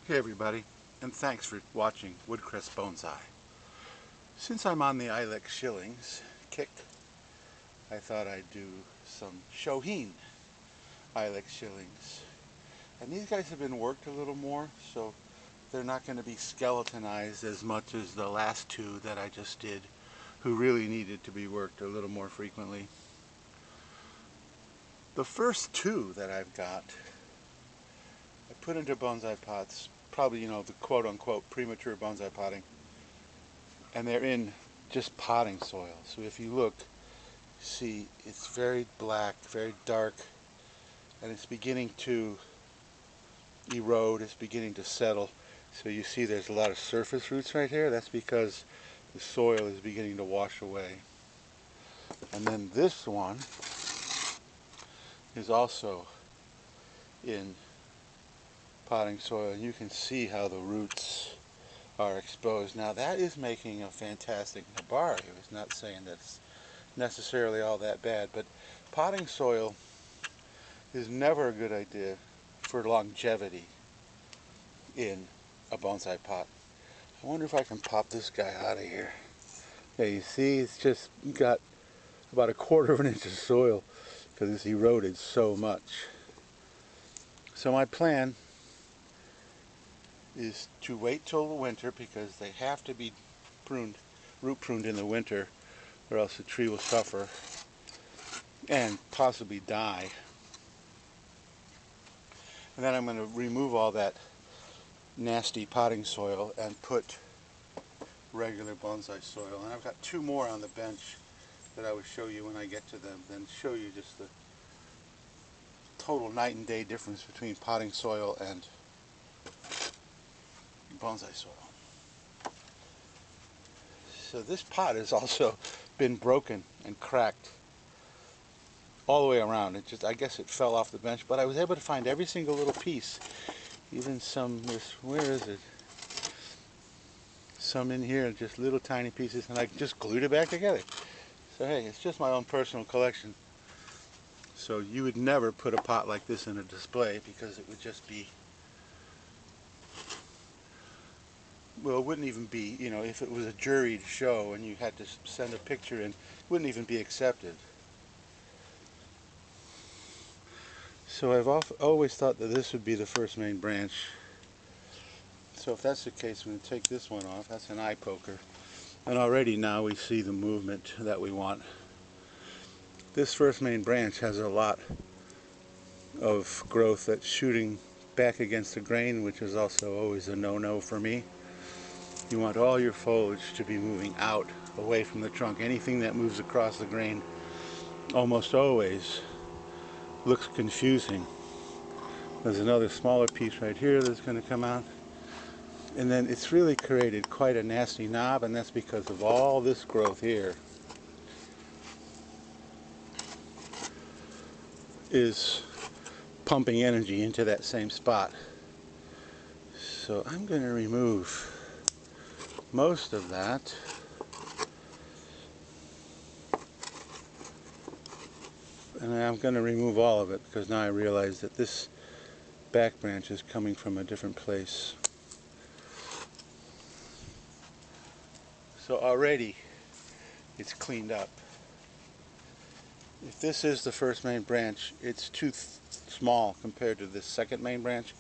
Hey everybody, and thanks for watching Woodcrest Bonsai. Since I'm on the Ilex Shillings kick, I thought I'd do some Shohin Ilex Shillings. And these guys have been worked a little more, so they're not going to be skeletonized as much as the last two that I just did, who really needed to be worked a little more frequently. The first two that I've got, I put into bonsai pots, probably, the quote-unquote premature bonsai potting, and they're in just potting soil. So if you look, see it's very black, very dark, and it's beginning to erode, it's beginning to settle. So you see there's a lot of surface roots right here. That's because the soil is beginning to wash away. And then this one is also in potting soil, and you can see how the roots are exposed. Now that is making a fantastic nabari. I was not saying that's necessarily all that bad, but potting soil is never a good idea for longevity in a bonsai pot. I wonder if I can pop this guy out of here. Yeah, you see it's just got about 1/4 of an inch of soil because it's eroded so much. So my plan is to wait till the winter, because they have to be pruned, root pruned in the winter, or else the tree will suffer and possibly die. And then I'm going to remove all that nasty potting soil and put regular bonsai soil. And I've got two more on the bench that I will show you when I get to them, then show you just the total night and day difference between potting soil and bonsai soil. So this pot has also been broken and cracked all the way around. It just, I guess it fell off the bench, but I was able to find every single little piece, even some, where is it? Some in here, just little tiny pieces, and I just glued it back together. So hey, it's just my own personal collection. So you would never put a pot like this in a display, because it would just be, well, it wouldn't even be, if it was a juried show and you had to send a picture in, it wouldn't even be accepted. So I've always thought that this would be the first main branch. So if that's the case, I'm going to take this one off. That's an eye poker. And already now we see the movement that we want. This first main branch has a lot of growth that's shooting back against the grain, which is also always a no-no for me. You want all your foliage to be moving out, away from the trunk. Anything that moves across the grain almost always looks confusing. There's another smaller piece right here that's going to come out. And then it's really created quite a nasty knob, and that's because of all this growth here is pumping energy into that same spot. So I'm going to remove most of that. And I'm going to remove all of it, because now I realize that this back branch is coming from a different place. So already it's cleaned up. If this is the first main branch, it's too small compared to this second main branch.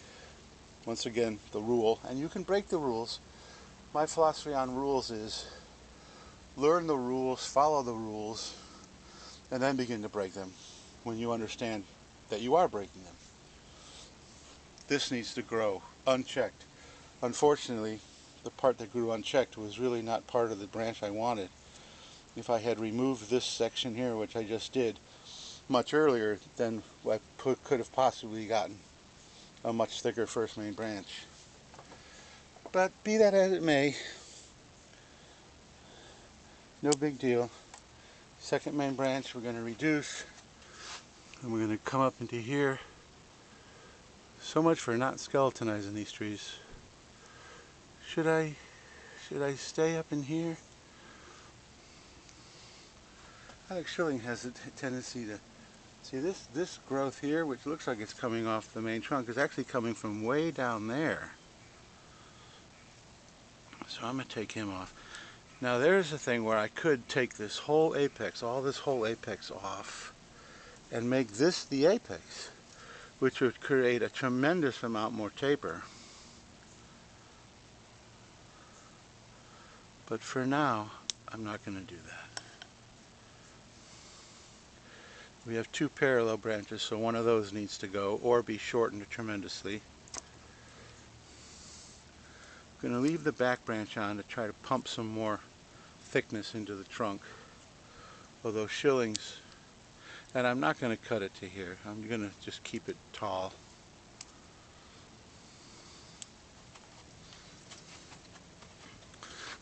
Once again, the rule, and you can break the rules. My philosophy on rules is learn the rules, follow the rules, and then begin to break them when you understand that you are breaking them. This needs to grow unchecked. Unfortunately, the part that grew unchecked was really not part of the branch I wanted. If I had removed this section here, which I just did much earlier, then I could have possibly gotten a much thicker first main branch. But be that as it may, no big deal. Second main branch we're going to reduce, and we're going to come up into here. So much for not skeletonizing these trees. Should I stay up in here? Alex Shilling has a tendency to see this growth here, which looks like it's coming off the main trunk, is actually coming from way down there. So I'm going to take him off. Now there's a thing where I could take this whole apex, all this whole apex off, and make this the apex, which would create a tremendous amount more taper. But for now, I'm not going to do that. We have two parallel branches, so one of those needs to go or be shortened tremendously. I'm going to leave the back branch on to try to pump some more thickness into the trunk. Although Shillings, and I'm not going to cut it to here, I'm going to just keep it tall.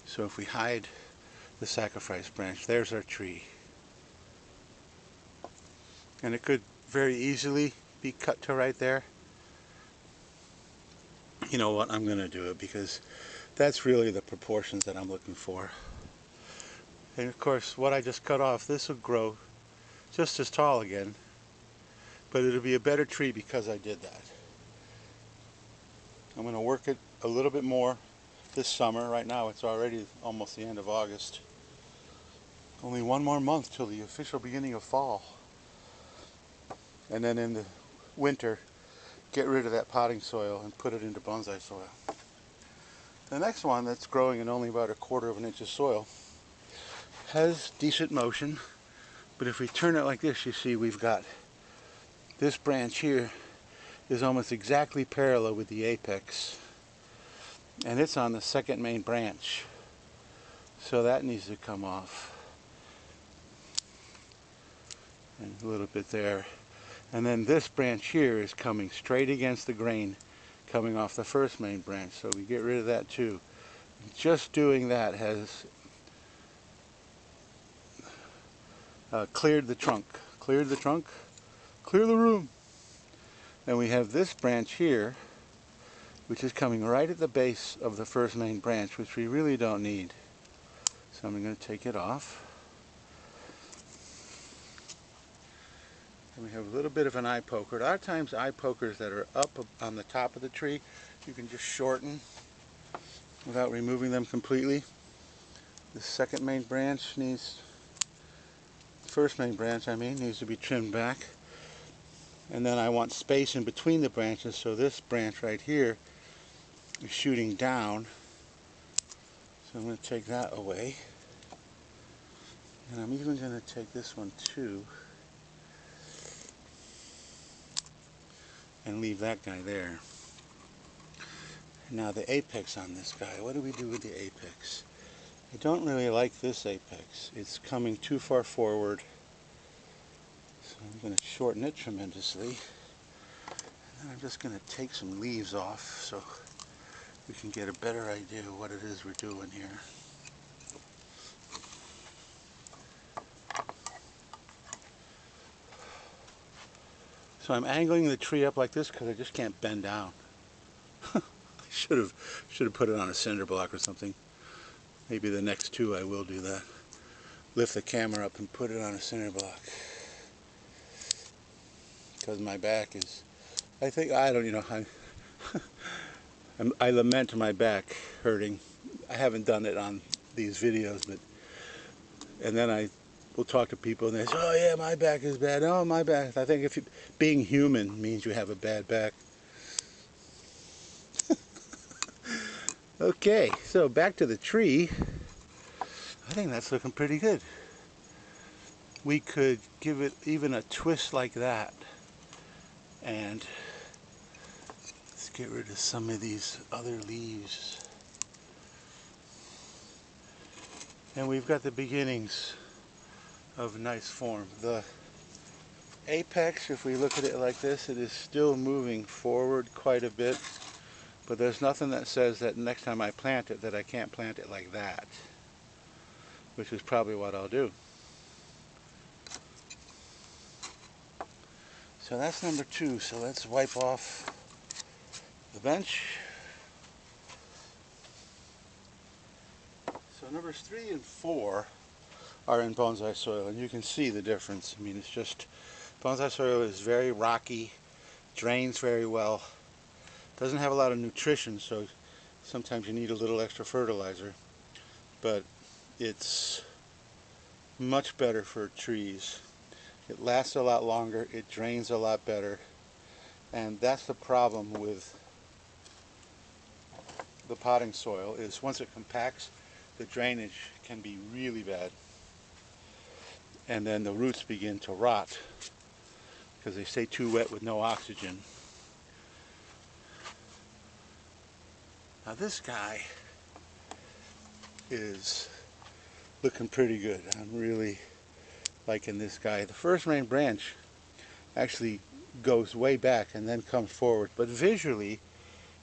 So if we hide the sacrifice branch, there's our tree. And it could very easily be cut to right there. You know what, I'm going to do it because that's really the proportions that I'm looking for. And of course, what I just cut off, this will grow just as tall again, but it'll be a better tree because I did that. I'm going to work it a little bit more this summer. Right now it's already almost the end of August. Only one more month till the official beginning of fall. And then in the winter, get rid of that potting soil and put it into bonsai soil. The next one that's growing in only about 1/4 of an inch of soil has decent motion, but if we turn it like this, you see we've got this branch here is almost exactly parallel with the apex, and it's on the second main branch, so that needs to come off, and a little bit there. And then this branch here is coming straight against the grain coming off the first main branch, so we get rid of that too. Just doing that has cleared the trunk. Cleared the trunk? Clear the room! And we have this branch here, which is coming right at the base of the first main branch, which we really don't need. So I'm going to take it off. And we have a little bit of an eye poker. A lot of times eye pokers that are up on the top of the tree, you can just shorten without removing them completely. The second main branch needs, first main branch I mean, needs to be trimmed back. And then I want space in between the branches, so this branch right here is shooting down. So I'm going to take that away. And I'm even going to take this one too. And leave that guy there. Now the apex on this guy, what do we do with the apex? I don't really like this apex. It's coming too far forward. So I'm going to shorten it tremendously. And then I'm just going to take some leaves off so we can get a better idea of what it is we're doing here. So I'm angling the tree up like this because I just can't bend down. I should have put it on a cinder block or something. Maybe the next two I will do that. Lift the camera up and put it on a cinder block. Because my back is, I think, I don't, you know, I lament my back hurting. I haven't done it on these videos, but, and then I will talk to people and they say, oh yeah, my back is bad. Oh, my back. I think being human means you have a bad back. Okay, so back to the tree. I think that's looking pretty good. We could give it even a twist like that. And let's get rid of some of these other leaves. And we've got the beginnings of nice form. The apex, if we look at it like this, it is still moving forward quite a bit. But there's nothing that says that next time I plant it that I can't plant it like that. Which is probably what I'll do. So that's number 2. So let's wipe off the bench. So numbers 3 and 4 are in bonsai soil, and you can see the difference. I mean, it's just, bonsai soil is very rocky, drains very well, doesn't have a lot of nutrition, so Sometimes you need a little extra fertilizer, but it's much better for trees. It lasts a lot longer, it drains a lot better, and that's the problem with the potting soil, is once it compacts, the drainage can be really bad, and then the roots begin to rot because they stay too wet with no oxygen. Now this guy is looking pretty good. I'm really liking this guy. The first main branch actually goes way back and then comes forward, but visually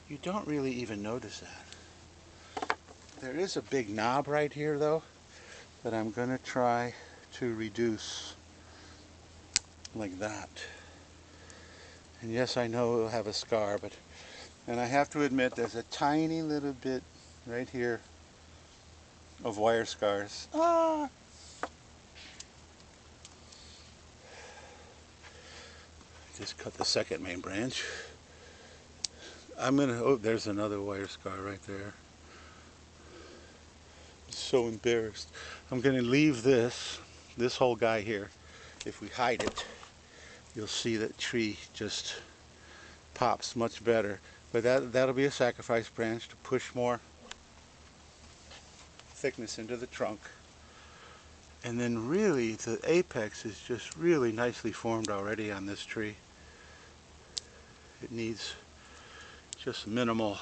you don't really even notice that. There is a big knob right here though that I'm going to try to reduce like that. And yes, I know it'll have a scar, but, and I have to admit there's a tiny little bit right here of wire scars. Just cut the second main branch. I'm gonna, oh, there's another wire scar right there. So embarrassed. I'm gonna leave this whole guy here. If we hide it, you'll see that tree just pops much better. But that'll be a sacrifice branch to push more thickness into the trunk. And then really the apex is just really nicely formed already on this tree. It needs just minimal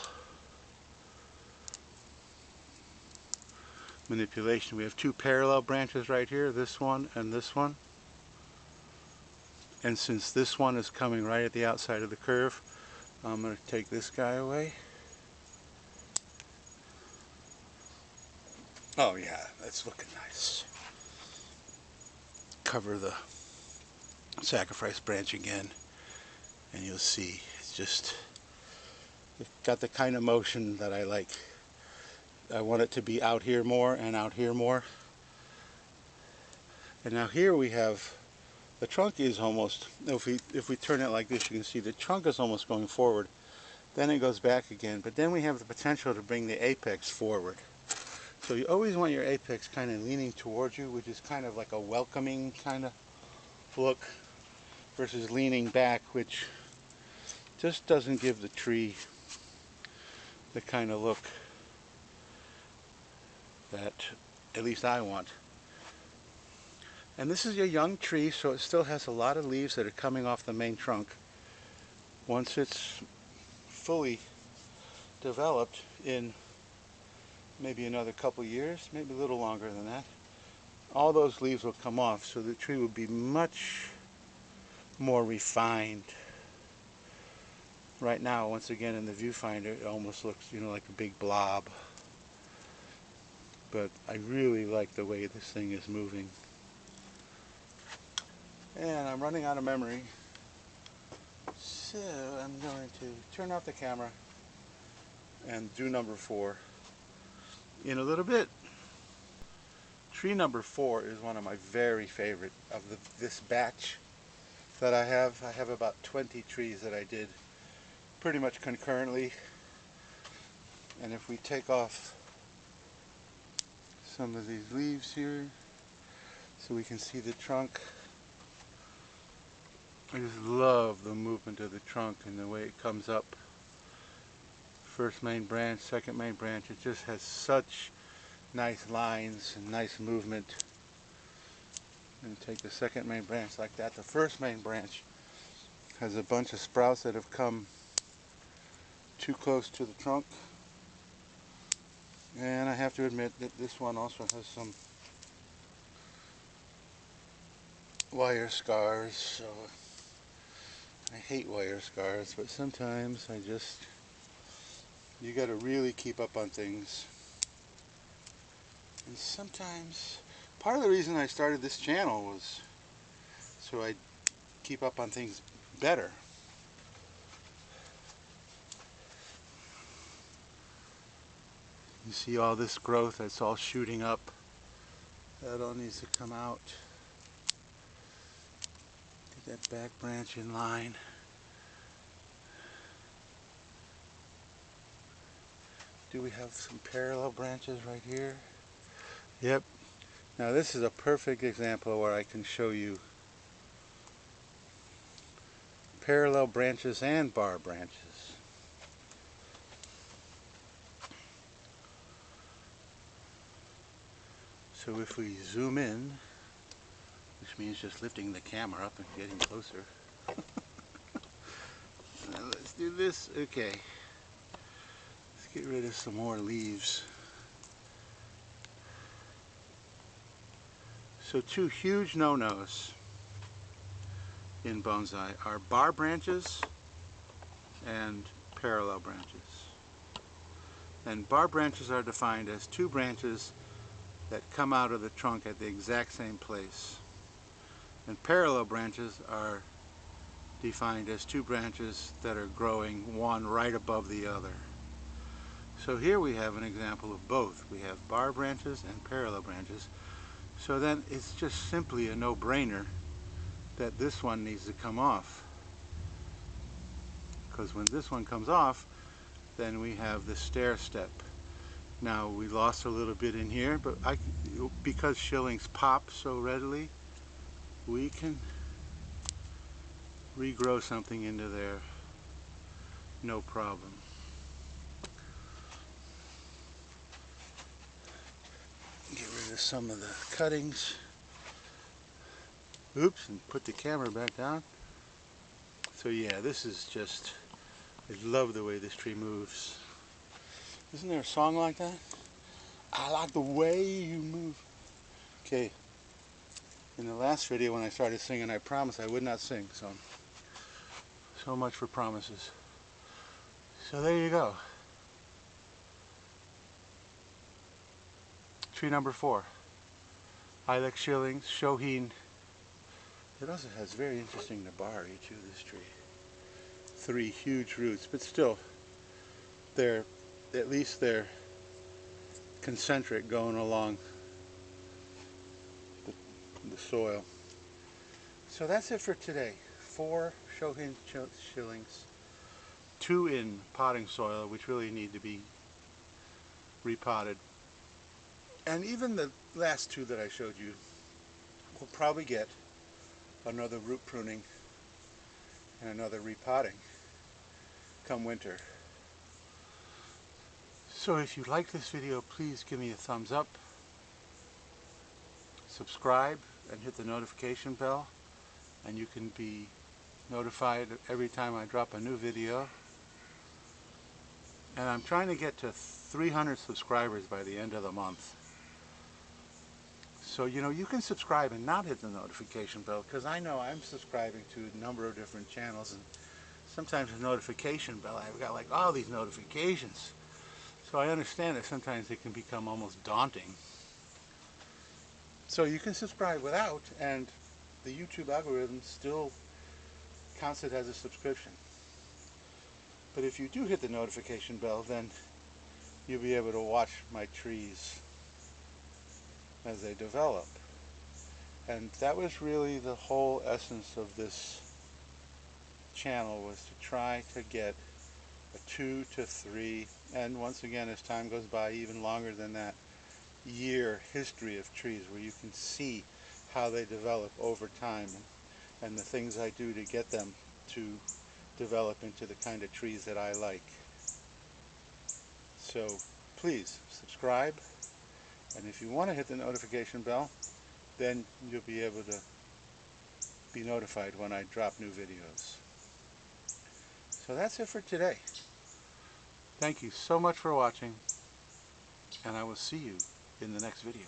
manipulation. We have two parallel branches right here, this one and this one. And since this one is coming right at the outside of the curve, I'm going to take this guy away. Oh yeah, that's looking nice. Cover the sacrifice branch again, and you'll see it's just, it's got the kind of motion that I like. I want it to be out here more and out here more. And now here we have, the trunk is almost, if we turn it like this, you can see the trunk is almost going forward. Then it goes back again, but then we have the potential to bring the apex forward. So you always want your apex kind of leaning towards you, which is kind of like a welcoming kind of look, versus leaning back, which just doesn't give the tree the kind of look that at least I want. And this is a young tree, so it still has a lot of leaves that are coming off the main trunk. Once it's fully developed in maybe another couple years, maybe a little longer than that, all those leaves will come off, so the tree will be much more refined. Right now, once again in the viewfinder, it almost looks, you know, like a big blob. But I really like the way this thing is moving. And I'm running out of memory, so I'm going to turn off the camera and do number 4 in a little bit. Tree number 4 is one of my very favorite of this batch that I have. I have about 20 trees that I did pretty much concurrently. And if we take off some of these leaves here so we can see the trunk, I just love the movement of the trunk and the way it comes up. First main branch, second main branch, it just has such nice lines and nice movement. And take the second main branch like that. The first main branch has a bunch of sprouts that have come too close to the trunk. And I have to admit that this one also has some wire scars, so I hate wire scars, but sometimes you gotta really keep up on things. And sometimes, part of the reason I started this channel was so I'd keep up on things better. You see all this growth that's all shooting up. That all needs to come out. Get that back branch in line. do we have some parallel branches right here? Yep. Now this is a perfect example where I can show you parallel branches and bar branches. So if we zoom in, which means just lifting the camera up and getting closer. Now let's do this. Okay. Let's get rid of some more leaves. So two huge no-nos in bonsai are bar branches and parallel branches. And bar branches are defined as two branches that come out of the trunk at the exact same place. And parallel branches are defined as two branches that are growing one right above the other. So here we have an example of both. We have bar branches and parallel branches. So then it's just simply a no-brainer that this one needs to come off. Because when this one comes off, then we have the stair step. Now we lost a little bit in here, but because shillings pop so readily, we can regrow something into there, no problem. Get rid of some of the cuttings. Oops, and put the camera back down. So yeah, this is just, I love the way this tree moves. Isn't there a song like that? I like the way you move. Okay, in the last video when I started singing, I promised I would not sing, so much for promises. So there you go. Tree number 4. Ilex shillings, shohin. It also has very interesting nabari to this tree. 3 huge roots, but still, at least they're concentric going along the soil. So that's it for today. 4 shohin shillings, 2 in potting soil, which really need to be repotted. And even the last 2 that I showed you will probably get another root pruning and another repotting come winter. So if you like this video, please give me a thumbs up, subscribe, and hit the notification bell, and you can be notified every time I drop a new video. And I'm trying to get to 300 subscribers by the end of the month. So you know, you can subscribe and not hit the notification bell, because I know I'm subscribing to a number of different channels, and sometimes the notification bell, I've got like all these notifications. So I understand that sometimes it can become almost daunting. So you can subscribe without, and the YouTube algorithm still counts it as a subscription. But if you do hit the notification bell, then you'll be able to watch my trees as they develop. And that was really the whole essence of this channel, was to try to get a 2 to 3, and once again, as time goes by, even longer than that, year history of trees, where you can see how they develop over time, and the things I do to get them to develop into the kind of trees that I like. So please subscribe, and if you want to hit the notification bell, then you'll be able to be notified when I drop new videos. So that's it for today. Thank you so much for watching, and I will see you in the next video.